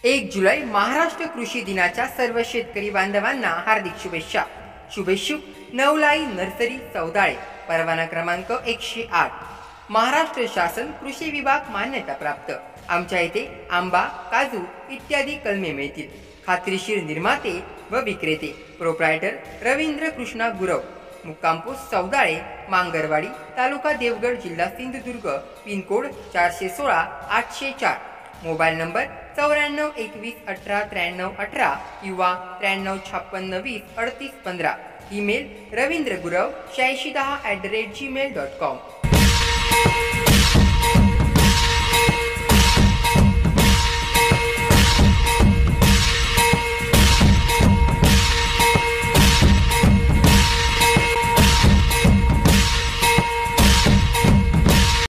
1 जुलै महाराष्ट्र कृषी दिनाच्या सर्व शेतकरी बांधवांना हार्दिक शुभेच्छा। शुभेच्छुक नवलाई नर्सरी सौदाळे, परवाना क्रमांक 108, महाराष्ट्र शासन कृषी विभाग मान्यता प्राप्त। आमच्या इथे आंबा, काजू इत्यादी कलमे मिळतील। खात्रीशीर निर्माते व विक्रेते प्रोप्रायटर रवींद्र कृष्णा गुरव, मुक्काम पोस्ट सौदाळे, मांगरवाडी, तालुका देवगड, जिल्हा सिंधुदुर्ग, पिनकोड 416 804, मोबाईल नंबर 94 21 18 93 18 किंवा 93 56 20 38 15, ईमेल ravindra.gurav8610@gmail.com।